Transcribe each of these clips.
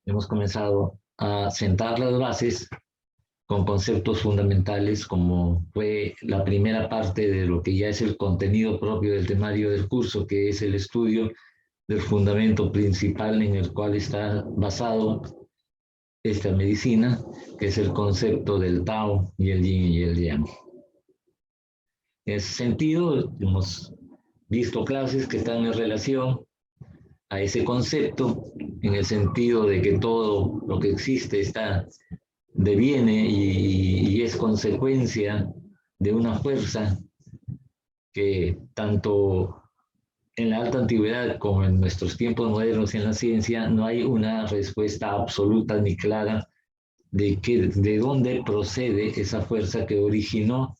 hemos comenzado a sentar las bases con conceptos fundamentales como fue la primera parte de lo que ya es el contenido propio del temario del curso, que es el estudio del fundamento principal en el cual está basado esta medicina, que es el concepto del Tao y el Yin y el Yang. En ese sentido, hemos visto clases que están en relación a ese concepto, en el sentido de que todo lo que existe deviene y es consecuencia de una fuerza que tanto en la alta antigüedad como en nuestros tiempos modernos en la ciencia no hay una respuesta absoluta ni clara de dónde procede esa fuerza que originó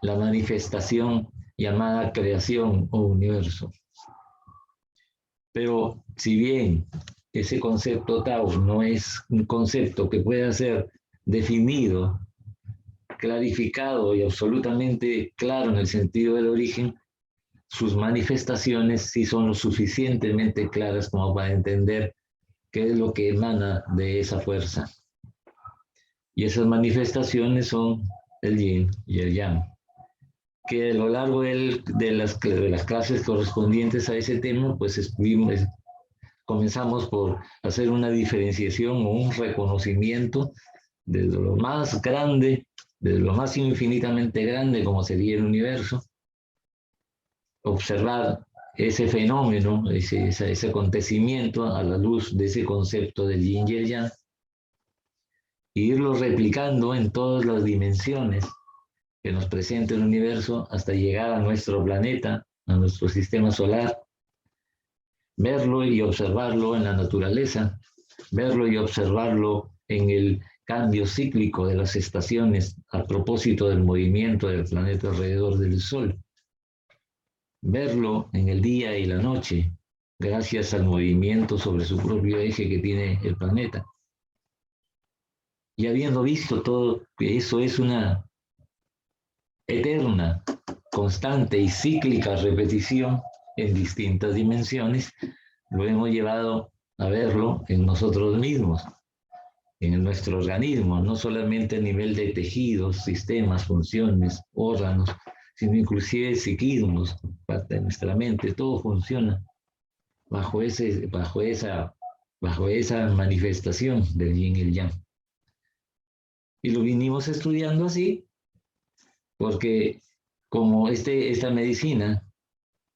la manifestación llamada creación o universo. Pero si bien ese concepto Tao no es un concepto que pueda ser definido, clarificado y absolutamente claro en el sentido del origen, sus manifestaciones sí son lo suficientemente claras como para entender qué es lo que emana de esa fuerza. Y esas manifestaciones son el yin y el yang, que a lo largo de las clases correspondientes a ese tema, pues comenzamos por hacer una diferenciación o un reconocimiento desde lo más grande, desde lo más infinitamente grande como sería el universo, observar ese fenómeno, ese acontecimiento a la luz de ese concepto del yin y el yang, e irlo replicando en todas las dimensiones que nos presenta el universo hasta llegar a nuestro planeta, a nuestro sistema solar, verlo y observarlo en la naturaleza, verlo y observarlo en el cambio cíclico de las estaciones a propósito del movimiento del planeta alrededor del Sol, verlo en el día y la noche, gracias al movimiento sobre su propio eje que tiene el planeta. Y habiendo visto todo, que eso es una eterna, constante y cíclica repetición en distintas dimensiones, lo hemos llevado a verlo en nosotros mismos, en nuestro organismo, no solamente a nivel de tejidos, sistemas, funciones, órganos, sino inclusive psiquismos, parte de nuestra mente, todo funciona bajo esa manifestación del yin y el yang. Y lo vinimos estudiando así, porque como esta medicina,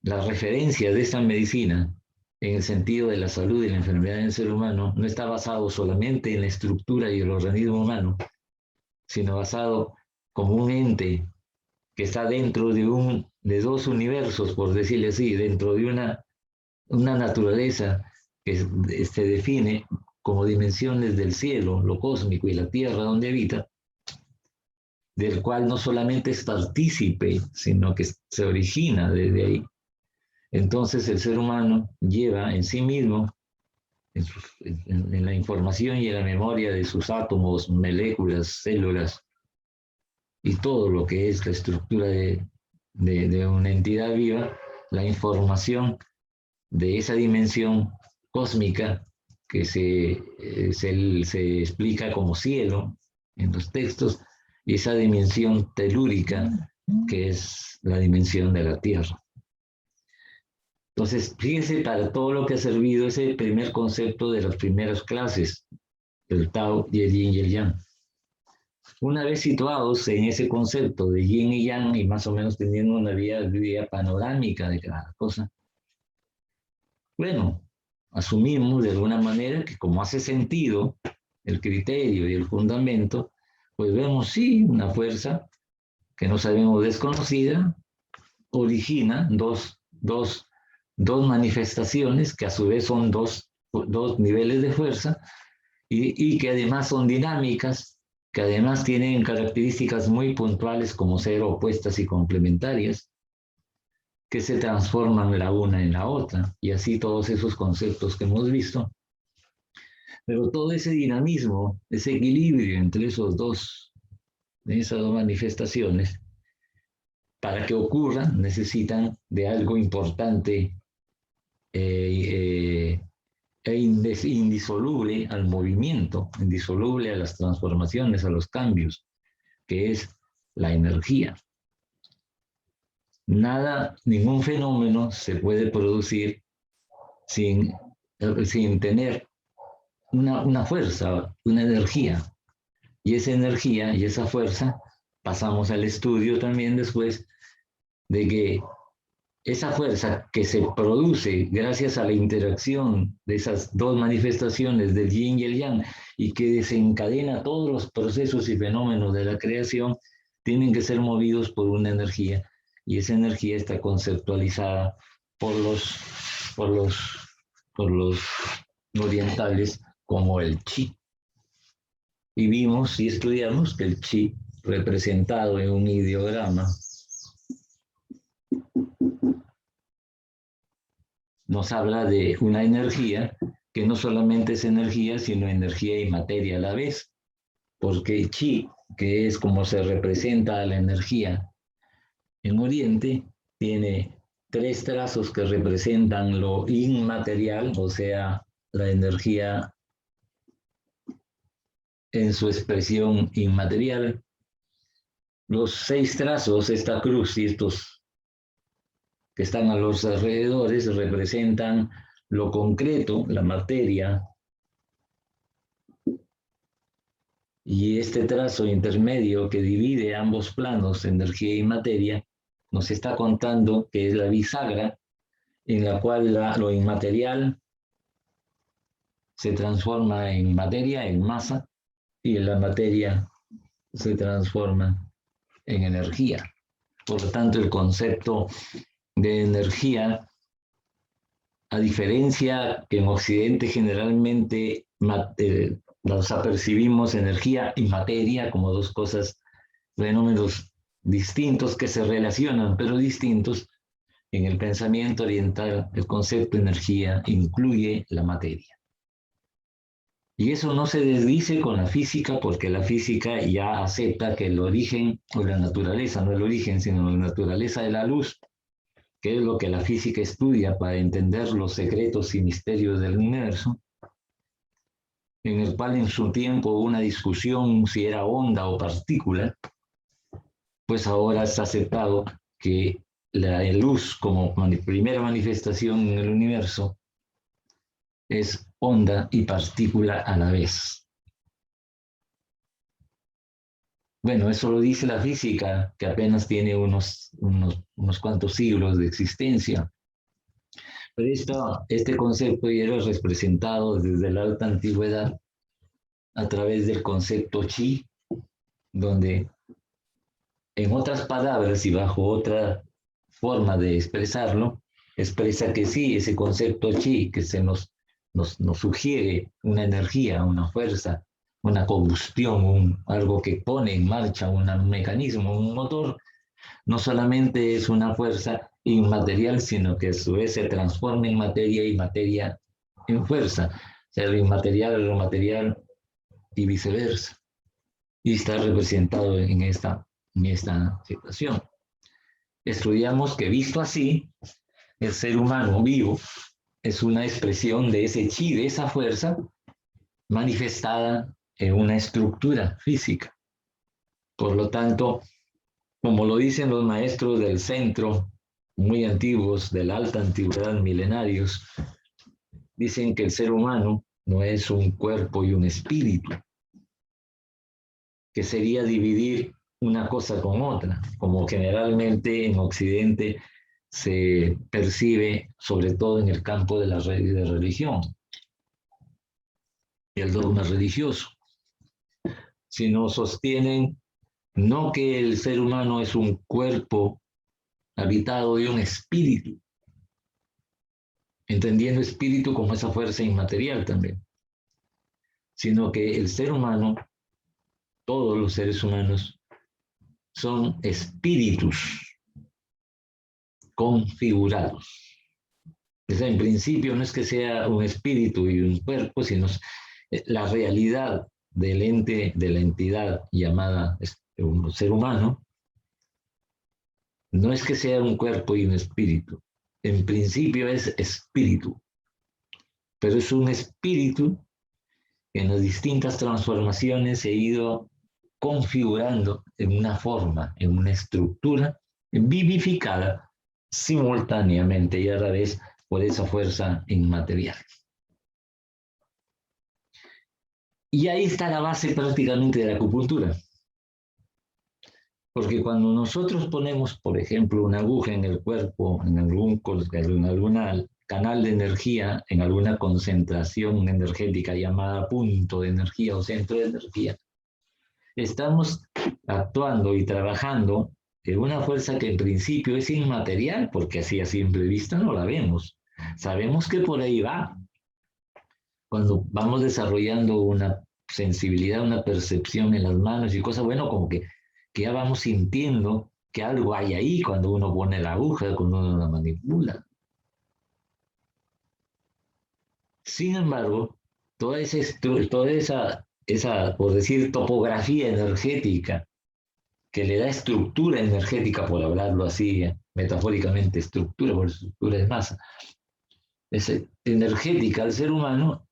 la referencia de esta medicina en el sentido de la salud y la enfermedad del ser humano no está basado solamente en la estructura y el organismo humano, sino basado como un ente que está dentro de dos universos, por decirlo así, dentro de una naturaleza que se define como dimensiones del cielo, lo cósmico y la tierra donde habita, del cual no solamente es partícipe, sino que se origina desde ahí. Entonces el ser humano lleva en sí mismo, en la información y en la memoria de sus átomos, moléculas, células y todo lo que es la estructura de una entidad viva, la información de esa dimensión cósmica que se explica como cielo en los textos, y esa dimensión telúrica que es la dimensión de la Tierra. Entonces, fíjense para todo lo que ha servido ese primer concepto de las primeras clases, el Tao y el Yin y el Yang. Una vez situados en ese concepto de Yin y Yang y más o menos teniendo una vía panorámica de cada cosa, bueno, asumimos de alguna manera que como hace sentido el criterio y el fundamento, pues vemos sí una fuerza que no sabemos desconocida, origina dos manifestaciones que a su vez son dos niveles de fuerza y que además son dinámicas, que además tienen características muy puntuales como ser opuestas y complementarias, que se transforman la una en la otra, y así todos esos conceptos que hemos visto. Pero todo ese dinamismo, ese equilibrio entre esas dos manifestaciones, para que ocurran, necesitan de algo importante indisoluble al movimiento, indisoluble a las transformaciones, a los cambios, que es la energía. Nada, ningún fenómeno se puede producir sin tener una fuerza, una energía. Y esa energía y esa fuerza, pasamos al estudio también después, de que esa fuerza que se produce gracias a la interacción de esas dos manifestaciones del yin y el yang y que desencadena todos los procesos y fenómenos de la creación, tienen que ser movidos por una energía, y esa energía está conceptualizada por los orientales como el chi. Y vimos y estudiamos que el chi, representado en un ideograma, nos habla de una energía que no solamente es energía, sino energía y materia a la vez, porque chi, que es como se representa a la energía en Oriente, tiene 3 trazos que representan lo inmaterial, o sea, la energía en su expresión inmaterial. Los 6 trazos, esta cruz y estos que están a los alrededores, representan lo concreto, la materia, y este trazo intermedio que divide ambos planos, energía y materia, nos está contando que es la bisagra en la cual lo inmaterial se transforma en materia, en masa, y la materia se transforma en energía. Por lo tanto, el concepto de energía, a diferencia que en Occidente generalmente los apercibimos energía y materia como dos cosas, fenómenos distintos que se relacionan, pero distintos, en el pensamiento oriental el concepto de energía incluye la materia. Y eso no se desdice con la física, porque la física ya acepta que el origen, o la naturaleza, no el origen, sino la naturaleza de la luz, que es lo que la física estudia para entender los secretos y misterios del universo, en el cual en su tiempo hubo una discusión si era onda o partícula, pues ahora está aceptado que la luz como primera manifestación en el universo es onda y partícula a la vez. Bueno, eso lo dice la física, que apenas tiene unos cuantos siglos de existencia. Pero este concepto ya era representado desde la alta antigüedad a través del concepto chi, donde en otras palabras y bajo otra forma de expresarlo, expresa que sí, ese concepto chi que nos sugiere una energía, una fuerza, una combustión, algo que pone en marcha un mecanismo, un motor, no solamente es una fuerza inmaterial, sino que a su vez se transforma en materia y materia en fuerza, o sea, lo inmaterial en lo material y viceversa. Y está representado en esta situación. Estudiamos que visto así, el ser humano vivo es una expresión de ese chi, de esa fuerza, manifestada en una estructura física. Por lo tanto, como lo dicen los maestros del centro, muy antiguos, de la alta antigüedad, milenarios, dicen que el ser humano no es un cuerpo y un espíritu, que sería dividir una cosa con otra, como generalmente en Occidente se percibe, sobre todo en el campo de la religión y el dogma religioso, sino sostienen no que el ser humano es un cuerpo habitado de un espíritu, entendiendo espíritu como esa fuerza inmaterial también, sino que el ser humano, todos los seres humanos, son espíritus configurados. O sea, en principio no es que sea un espíritu y un cuerpo, sino la realidad del ente, de la entidad llamada un ser humano, no es que sea un cuerpo y un espíritu. En principio es espíritu. pero es un espíritu que en las distintas transformaciones se ha ido configurando en una forma, en una estructura vivificada simultáneamente y a la vez por esa fuerza inmaterial. Y ahí está la base prácticamente de la acupuntura. Porque cuando nosotros ponemos, por ejemplo, una aguja en el cuerpo, en algún canal de energía, en alguna concentración energética llamada punto de energía o centro de energía, estamos actuando y trabajando en una fuerza que en principio es inmaterial, porque así a simple vista no la vemos. Sabemos que por ahí va. Cuando vamos desarrollando una sensibilidad, una percepción en las manos y cosas, bueno, como que ya vamos sintiendo que algo hay ahí cuando uno pone la aguja, cuando uno la manipula. Sin embargo, toda esa, por decir, topografía energética que le da estructura energética, por hablarlo así, metafóricamente, estructura, por estructura es masa, es energética al ser humano,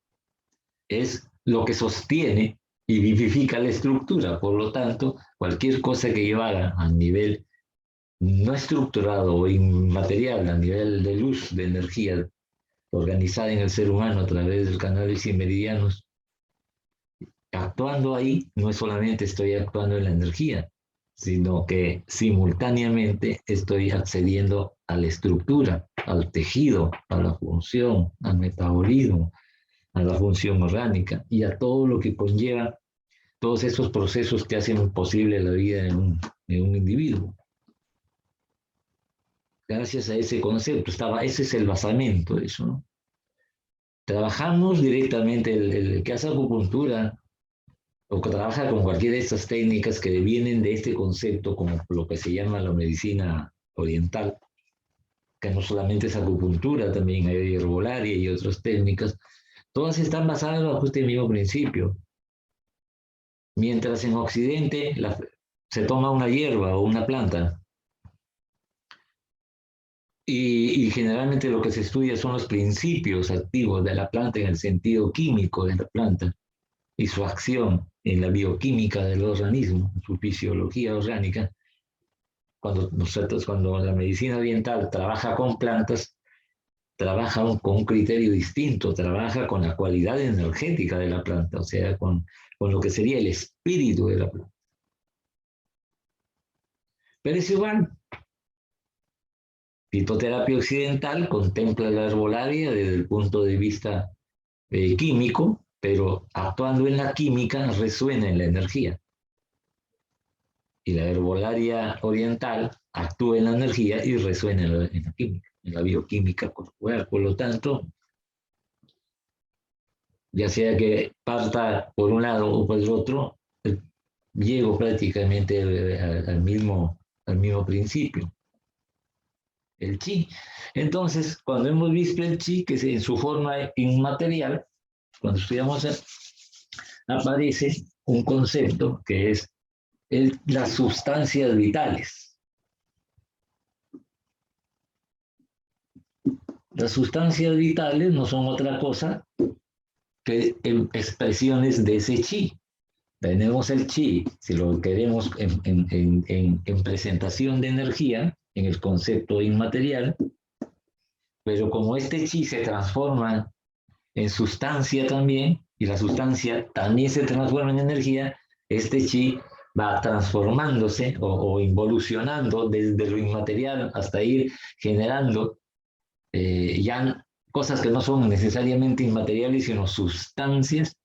es lo que sostiene y vivifica la estructura. Por lo tanto, cualquier cosa que yo haga a nivel no estructurado o inmaterial, a nivel de luz, de energía, organizada en el ser humano a través del canales y meridianos, actuando ahí, no es solamente estoy actuando en la energía, sino que simultáneamente estoy accediendo a la estructura, al tejido, a la función, al metabolismo, a la función orgánica y a todo lo que conlleva todos esos procesos que hacen posible la vida de un individuo. Gracias a ese concepto, ese es el basamento de eso, ¿no? Trabajamos directamente, el que hace acupuntura o que trabaja con cualquiera de estas técnicas que vienen de este concepto, como lo que se llama la medicina oriental, que no solamente es acupuntura, también hay herbolaria y otras técnicas, todas están basadas bajo este mismo principio. Mientras en Occidente se toma una hierba o una planta y generalmente lo que se estudia son los principios activos de la planta en el sentido químico de la planta y su acción en la bioquímica del organismo, en su fisiología orgánica. Cuando la medicina oriental trabaja con plantas, trabaja con un criterio distinto, trabaja con la cualidad energética de la planta, o sea, con lo que sería el espíritu de la planta. Pero es igual. Fitoterapia occidental contempla la herbolaria desde el punto de vista químico, pero actuando en la química resuena en la energía. Y la herbolaria oriental actúa en la energía y resuena en la química, en la bioquímica corporal. Por lo tanto, ya sea que parta por un lado o por el otro, llego prácticamente al mismo principio, el chi. Entonces, cuando hemos visto el chi, que es en su forma inmaterial, cuando estudiamos, aparece un concepto que es las sustancias vitales. Las sustancias vitales no son otra cosa que expresiones de ese chi. Tenemos el chi, si lo queremos en presentación de energía, en el concepto inmaterial, pero como este chi se transforma en sustancia también, y la sustancia también se transforma en energía, este chi va transformándose o involucionando desde lo inmaterial hasta ir generando ya cosas que no son necesariamente inmateriales, sino sustancias,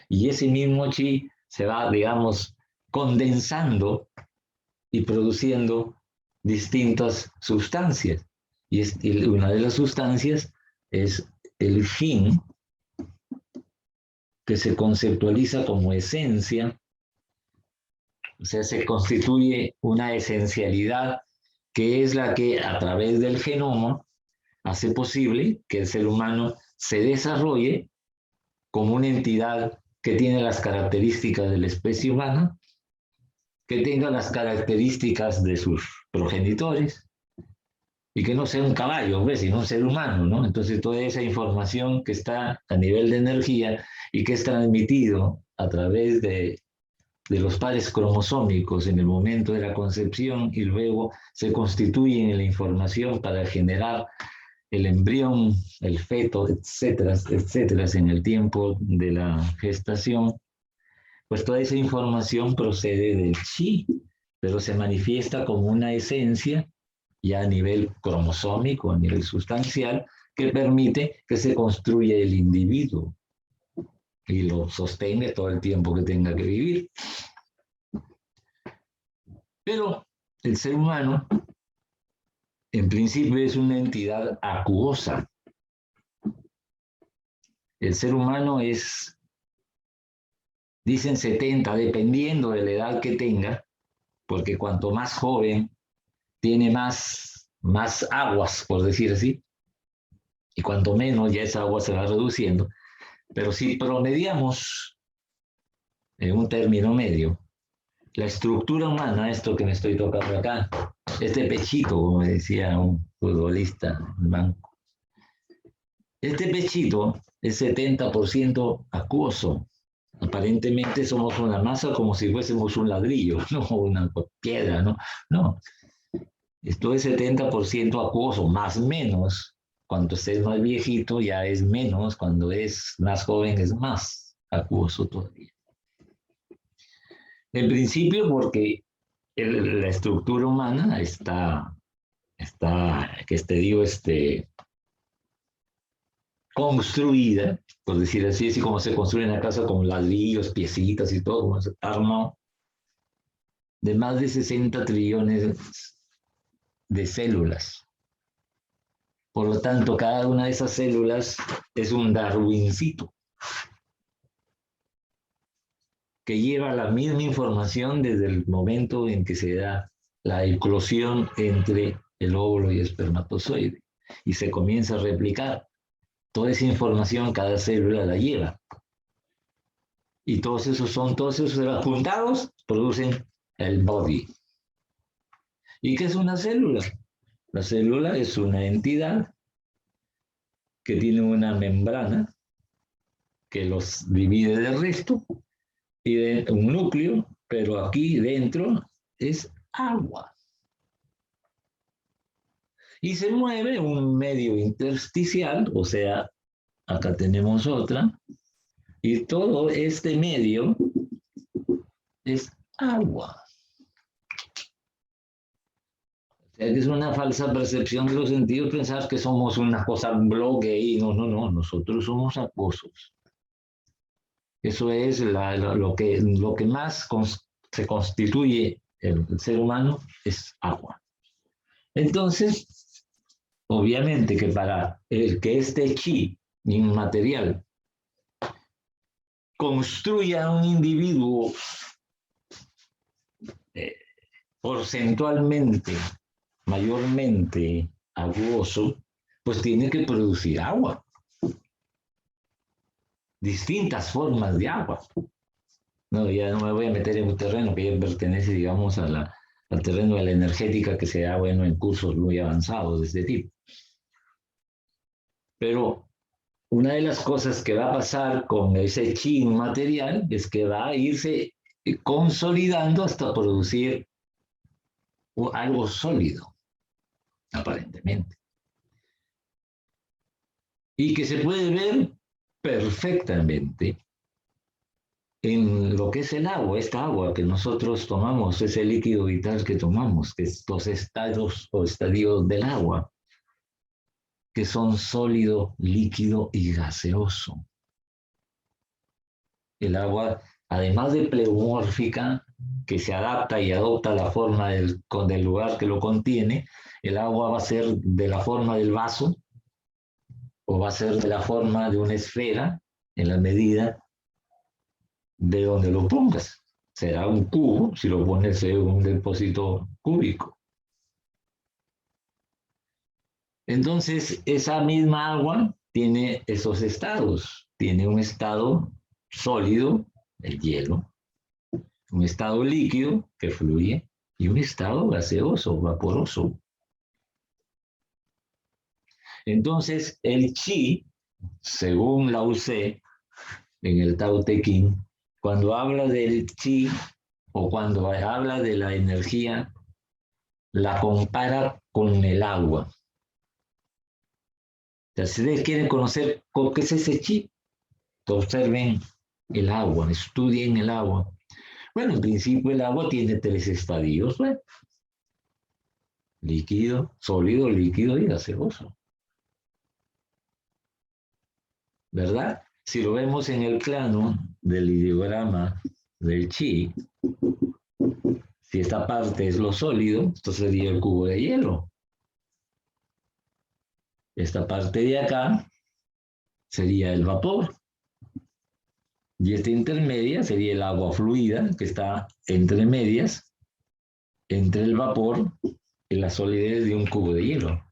y ese mismo chi se va, digamos, condensando y produciendo distintas sustancias. Y una de las sustancias es el yin, que se conceptualiza como esencia, o sea, se constituye una esencialidad que es la que a través del genoma hace posible que el ser humano se desarrolle como una entidad que tiene las características de la especie humana, que tenga las características de sus progenitores y que no sea un caballo, pues, sino un ser humano, ¿no? Entonces toda esa información que está a nivel de energía y que es transmitido a través de los pares cromosómicos en el momento de la concepción y luego se constituyen en la información para generar el embrión, el feto, etcétera, etcétera, en el tiempo de la gestación, pues toda esa información procede del chi, pero se manifiesta como una esencia ya a nivel cromosómico, a nivel sustancial, que permite que se construya el individuo y lo sostenga todo el tiempo que tenga que vivir. Pero el ser humano, en principio, es una entidad acuosa. El ser humano es, dicen 70, dependiendo de la edad que tenga, porque cuanto más joven, tiene más aguas, por decir así, y cuanto menos, ya esa agua se va reduciendo. Pero si promediamos en un término medio, la estructura humana, esto que me estoy tocando acá, este pechito, como decía un futbolista banco, este pechito es 70% acuoso. Aparentemente somos una masa como si fuésemos un ladrillo, no una piedra, ¿no? No, esto es 70% acuoso, más o menos. Cuando estés más viejito ya es menos, cuando es más joven es más acuoso todavía. En principio porque la estructura humana está que te digo, construida, por decir así, así como se construye en la casa con ladrillos, piecitas y todo, como se arma de más de 60 trillones de células. Por lo tanto, cada una de esas células es un darwincito que lleva la misma información desde el momento en que se da la eclosión entre el óvulo y el espermatozoide y se comienza a replicar. Toda esa información cada célula la lleva. Y todos esos juntados producen el body. ¿Y qué es una célula? La célula es una entidad que tiene una membrana que los divide del resto y de un núcleo, pero aquí dentro es agua. Y se mueve un medio intersticial, o sea, acá tenemos otra, y todo este medio es agua. O sea, que es una falsa percepción de los sentidos pensar que somos una cosa, un bloque ahí. No, no, no, nosotros somos acuosos. Eso es lo que más se constituye el ser humano, es agua. Entonces, obviamente que para el que este chi inmaterial construya un individuo porcentualmente, mayormente aguoso, pues tiene que producir agua. Distintas formas de agua. No, ya no me voy a meter en un terreno que ya pertenece, digamos, al terreno de la energética que se da, bueno, en cursos muy avanzados de este tipo. Pero una de las cosas que va a pasar con ese chi material es que va a irse consolidando hasta producir algo sólido, aparentemente. Y que se puede ver perfectamente en lo que es el agua, esta agua que nosotros tomamos, ese líquido vital que tomamos, que es los estados o estadios del agua, que son sólido, líquido y gaseoso. El agua, además de pleomórfica, que se adapta y adopta la forma del lugar que lo contiene, el agua va a ser de la forma del vaso o va a ser de la forma de una esfera en la medida de donde lo pongas. Será un cubo si lo pones en un depósito cúbico. Entonces, esa misma agua tiene esos estados. Tiene un estado sólido, el hielo, un estado líquido que fluye y un estado gaseoso, vaporoso. Entonces, el chi, según Lao Tse, en el Tao Te Ching, cuando habla del chi o cuando habla de la energía, la compara con el agua. Entonces, si ustedes quieren conocer qué es ese chi, observen el agua, estudien el agua. Bueno, en principio el agua tiene 3 estadios, bueno, líquido, sólido, líquido y gaseoso. ¿Verdad? Si lo vemos en el plano del ideograma del chi, si esta parte es lo sólido, esto sería el cubo de hielo. Esta parte de acá sería el vapor. Y esta intermedia sería el agua fluida, que está entre medias, entre el vapor y la solidez de un cubo de hielo.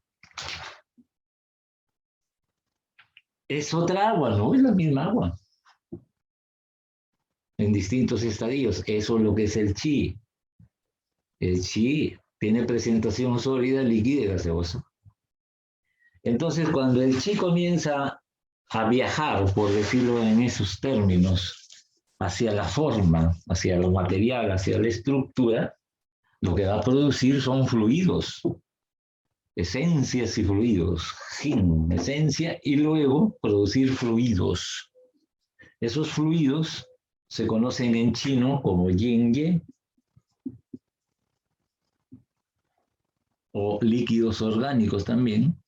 Es otra agua, no es la misma agua. En distintos estadios. Eso es lo que es el chi. El chi tiene presentación sólida, líquida y gaseosa. Entonces, cuando el chi comienza a viajar, por decirlo en esos términos, hacia la forma, hacia lo material, hacia la estructura, lo que va a producir son fluidos, esencias y fluidos, jin, esencia, y luego producir fluidos. Esos fluidos se conocen en chino como yin-ye o líquidos orgánicos también.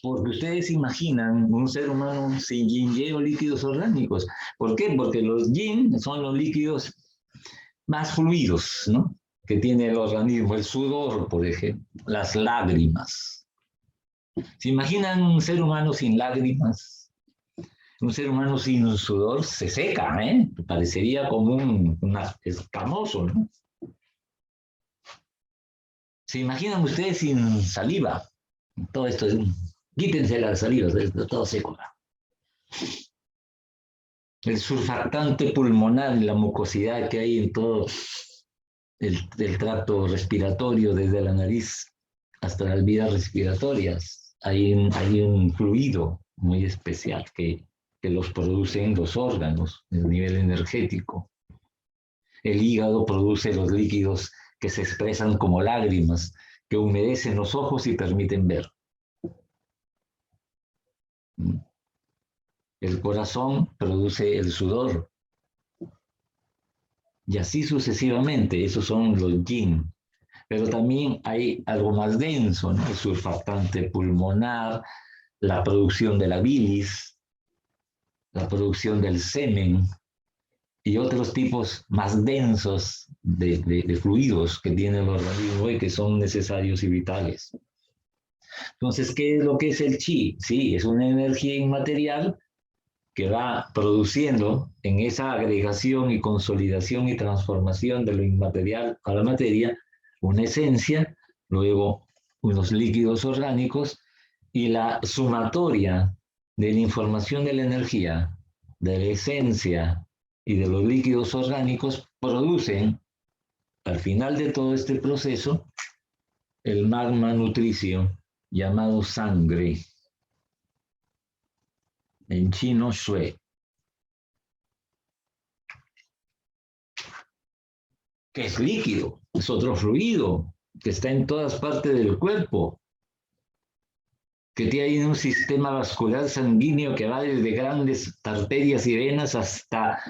Porque ustedes imaginan un ser humano sin yin-ye o líquidos orgánicos. ¿Por qué? Porque los yin son los líquidos más fluidos, ¿no? Que tiene el organismo, el sudor, por ejemplo, las lágrimas. ¿Se imaginan un ser humano sin lágrimas? Un ser humano sin sudor se seca, ¿eh? Parecería como un escamoso, ¿no? ¿Se imaginan ustedes sin saliva? Todo esto es quítense las salivas, todo seco. El surfactante pulmonar, la mucosidad que hay en todo el tracto respiratorio, desde la nariz hasta las vías respiratorias. Hay un fluido muy especial que los producen los órganos a nivel energético. El hígado produce los líquidos que se expresan como lágrimas, que humedecen los ojos y permiten ver. El corazón produce el sudor. Y así sucesivamente, esos son los yin. Pero también hay algo más denso, ¿no? El surfactante pulmonar, la producción de la bilis, la producción del semen y otros tipos más densos de fluidos que tiene el organismo y que son necesarios y vitales. Entonces, ¿qué es lo que es el chi? Sí, es una energía inmaterial que va produciendo en esa agregación y consolidación y transformación de lo inmaterial a la materia una esencia, luego unos líquidos orgánicos y la sumatoria de la información de la energía, de la esencia y de los líquidos orgánicos producen, al final de todo este proceso, el magma nutricio llamado sangre, en chino shui, que es líquido, es otro fluido que está en todas partes del cuerpo, que tiene un sistema vascular sanguíneo que va desde grandes arterias y venas hasta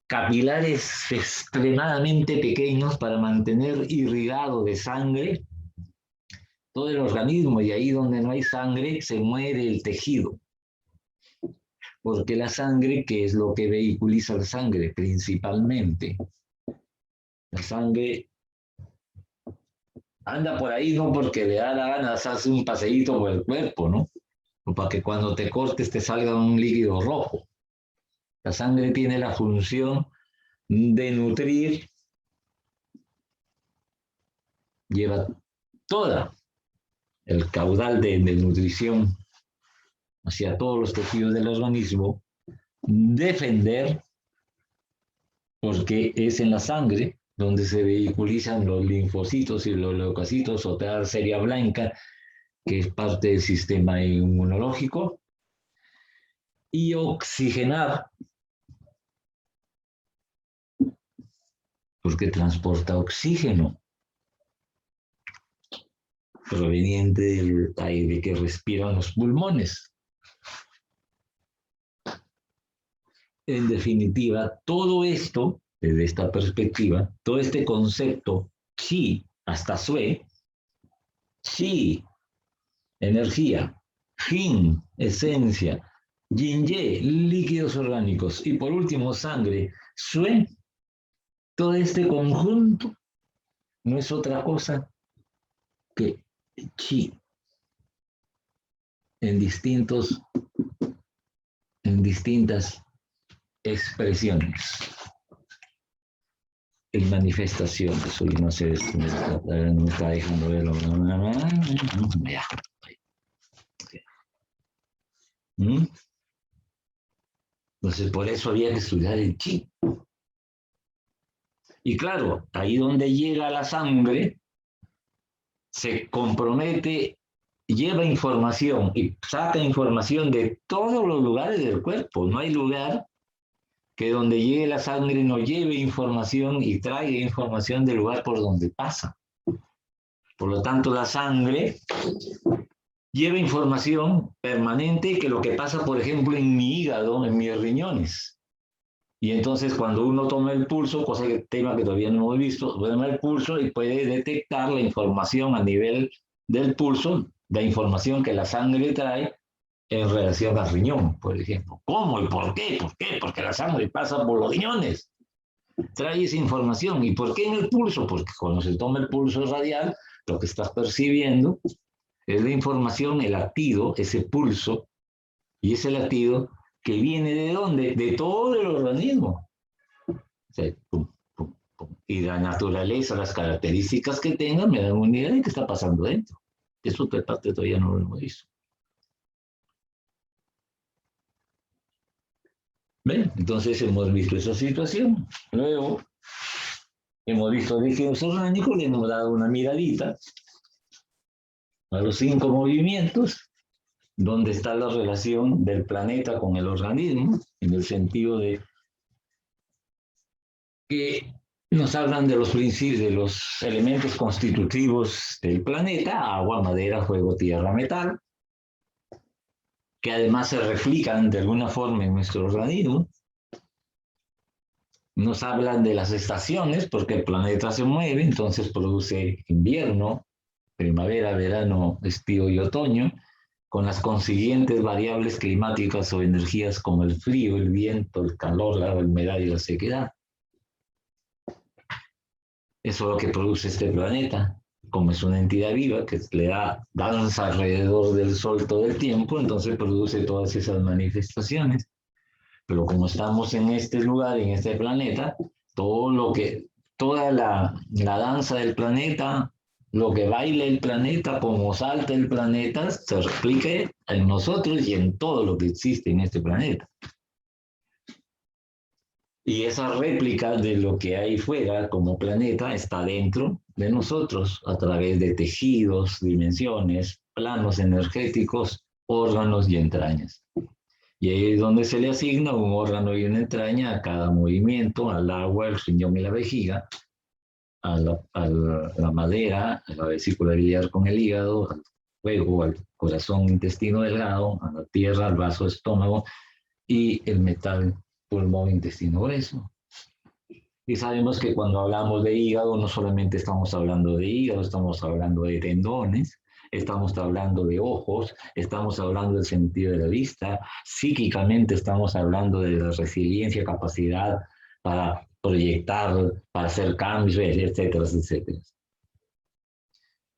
capilares extremadamente pequeños para mantener irrigado de sangre todo el organismo, y ahí donde no hay sangre se muere el tejido. Porque la sangre, ¿qué es lo que vehiculiza la sangre? Principalmente. La sangre anda por ahí no porque le da la gana, hace un paseíto por el cuerpo, ¿no? O para que cuando te cortes te salga un líquido rojo. La sangre tiene la función de nutrir, lleva toda el caudal de nutrición hacia todos los tejidos del organismo, defender, porque es en la sangre donde se vehiculizan los linfocitos y los leucocitos, otra arteria blanca, que es parte del sistema inmunológico, y oxigenar, porque transporta oxígeno proveniente del aire que respiran los pulmones. En definitiva, todo esto, desde esta perspectiva, todo este concepto, chi hasta sue, chi, energía, jin, esencia, yin-ye, líquidos orgánicos, y por último, sangre, sue, todo este conjunto no es otra cosa que chi en distintas expresiones, en manifestaciones. Uy, no sé, me está dejando verlo. Ya. Entonces, por eso había que estudiar el chi. Y claro, ahí donde llega la sangre, se compromete, lleva información y saca información de todos los lugares del cuerpo. No hay lugar que donde llegue la sangre no lleve información y traiga información del lugar por donde pasa. Por lo tanto, la sangre lleva información permanente que lo que pasa, por ejemplo, en mi hígado, en mis riñones. Y entonces cuando uno toma el pulso, tema que todavía no hemos visto, toma el pulso y puede detectar la información a nivel del pulso, la información que la sangre trae en relación al riñón, por ejemplo. ¿Cómo y por qué? ¿Por qué? Porque la sangre pasa por los riñones. Trae esa información. ¿Y por qué en el pulso? Porque cuando se toma el pulso radial, lo que estás percibiendo es la información, el latido, ese pulso, y ese latido que viene ¿de dónde? De todo el organismo. O sea, pum, pum, pum. Y la naturaleza, las características que tenga, me dan una idea de qué está pasando dentro. Eso otra parte todavía no lo hemos visto. ¿Ven? Entonces hemos visto esa situación. Luego hemos visto líquidos orgánicos, le hemos dado una miradita a los 5 movimientos, donde está la relación del planeta con el organismo, en el sentido de que nos hablan de los principios, de los elementos constitutivos del planeta: agua, madera, fuego, tierra, metal, que además se replican de alguna forma en nuestro organismo. Nos hablan de las estaciones, porque el planeta se mueve, entonces produce invierno, primavera, verano, estío y otoño, con las consiguientes variables climáticas o energías como el frío, el viento, el calor, la humedad y la sequedad. Eso es lo que produce este planeta. Como es una entidad viva que le da danza alrededor del Sol todo el tiempo, entonces produce todas esas manifestaciones. Pero como estamos en este lugar, en este planeta, toda la danza del planeta, lo que baila el planeta, como salta el planeta, se replica en nosotros y en todo lo que existe en este planeta. Y esa réplica de lo que hay fuera como planeta está dentro de nosotros a través de tejidos, dimensiones, planos energéticos, órganos y entrañas. Y ahí es donde se le asigna un órgano y una entraña a cada movimiento: al agua, el riñón y la vejiga, a la madera, a la vesícula biliar con el hígado, al fuego, al corazón, intestino delgado, a la tierra, al vaso, estómago, y el metal, pulmón, intestino grueso. Y sabemos que cuando hablamos de hígado, no solamente estamos hablando de hígado, estamos hablando de tendones, estamos hablando de ojos, estamos hablando del sentido de la vista, psíquicamente estamos hablando de la resiliencia, capacidad para proyectar, para hacer cambios, etcétera, etcétera.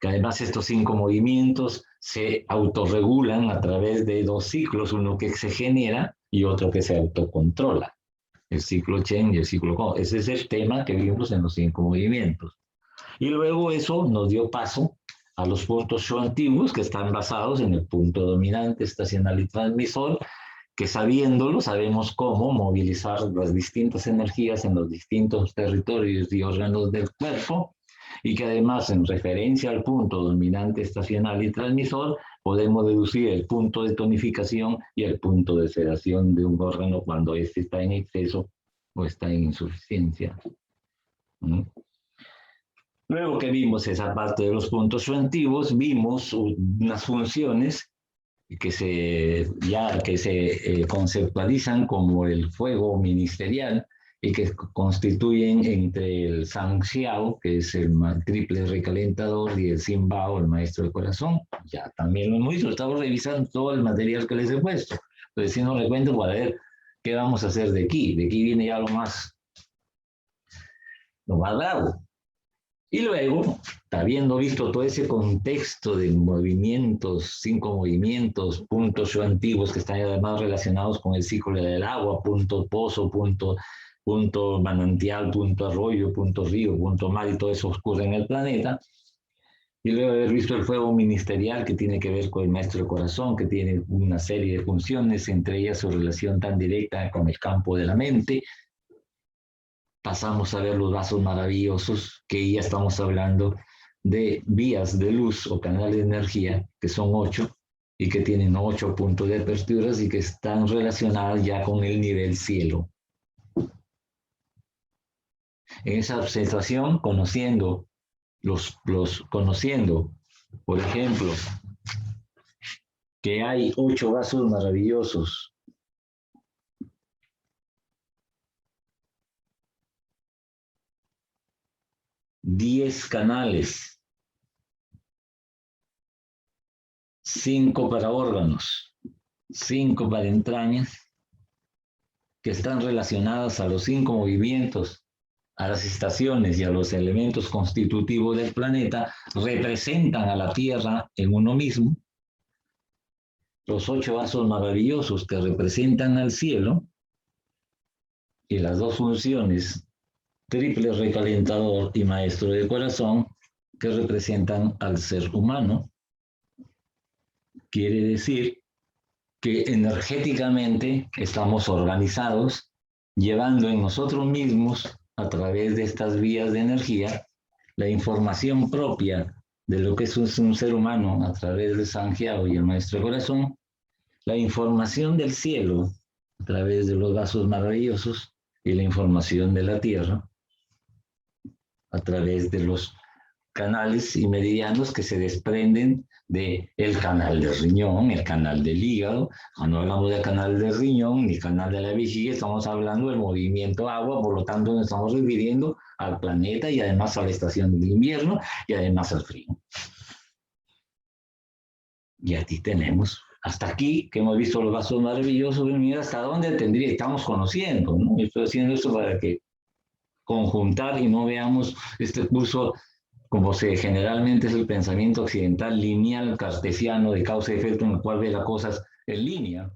Que además estos 5 movimientos se autorregulan a través de 2 ciclos, uno que se genera y otro que se autocontrola. El ciclo Chen y el ciclo Kong. Ese es el tema que vimos en los 5 movimientos. Y luego eso nos dio paso a los puntos Shu antiguos, que están basados en el punto dominante, estacional y transmisor, que sabiéndolo sabemos cómo movilizar las distintas energías en los distintos territorios y órganos del cuerpo, y que además en referencia al punto dominante estacional y transmisor podemos deducir el punto de tonificación y el punto de sedación de un órgano cuando éste está en exceso o está en insuficiencia. Luego que vimos esa parte de los puntos sustantivos, vimos unas funciones que se conceptualizan como el fuego ministerial y que constituyen entre el Sanxiao, que es el triple recalentador, y el Simbao, el maestro del corazón. Ya también lo hemos visto, estamos revisando todo el material que les he puesto. Entonces, si no les cuento, para ver qué vamos a hacer de aquí. De aquí viene ya lo más bravo. Y luego, habiendo visto todo ese contexto de movimientos, 5 movimientos, puntos sustantivos que están además relacionados con el ciclo del agua, punto pozo, punto manantial, punto arroyo, punto río, punto mar, y todo eso ocurre en el planeta. Y luego haber visto el fuego ministerial, que tiene que ver con el maestro del corazón, que tiene una serie de funciones, entre ellas su relación tan directa con el campo de la mente. Pasamos a ver los vasos maravillosos, que ya estamos hablando de vías de luz o canales de energía, que son 8, y que tienen 8 puntos de aperturas y que están relacionadas ya con el nivel cielo. En esa observación, conociendo, por ejemplo, que hay 8 vasos maravillosos, 10 canales, 5 para órganos, 5 para entrañas, que están relacionadas a los 5 movimientos, a las estaciones y a los elementos constitutivos del planeta, representan a la Tierra en uno mismo. Los 8 vasos maravillosos que representan al cielo, y las 2 funciones, triple recalentador y maestro de corazón, que representan al ser humano. Quiere decir que energéticamente estamos organizados, llevando en nosotros mismos, a través de estas vías de energía, la información propia de lo que es un ser humano a través de Sanxiao y el maestro de corazón, la información del cielo a través de los vasos maravillosos y la información de la tierra a través de los canales y meridianos que se desprenden del canal del riñón, el canal del hígado. Cuando hablamos del canal del riñón ni canal de la vejiga, estamos hablando del movimiento agua, por lo tanto nos estamos refiriendo al planeta y además a la estación del invierno y además al frío. Y aquí tenemos, hasta aquí que hemos visto los vasos maravillosos, mira hasta dónde estamos conociendo, ¿no? Estoy haciendo esto para que conjuntar y no veamos este curso como generalmente es el pensamiento occidental lineal cartesiano de causa y efecto, en el cual ve las cosas en línea.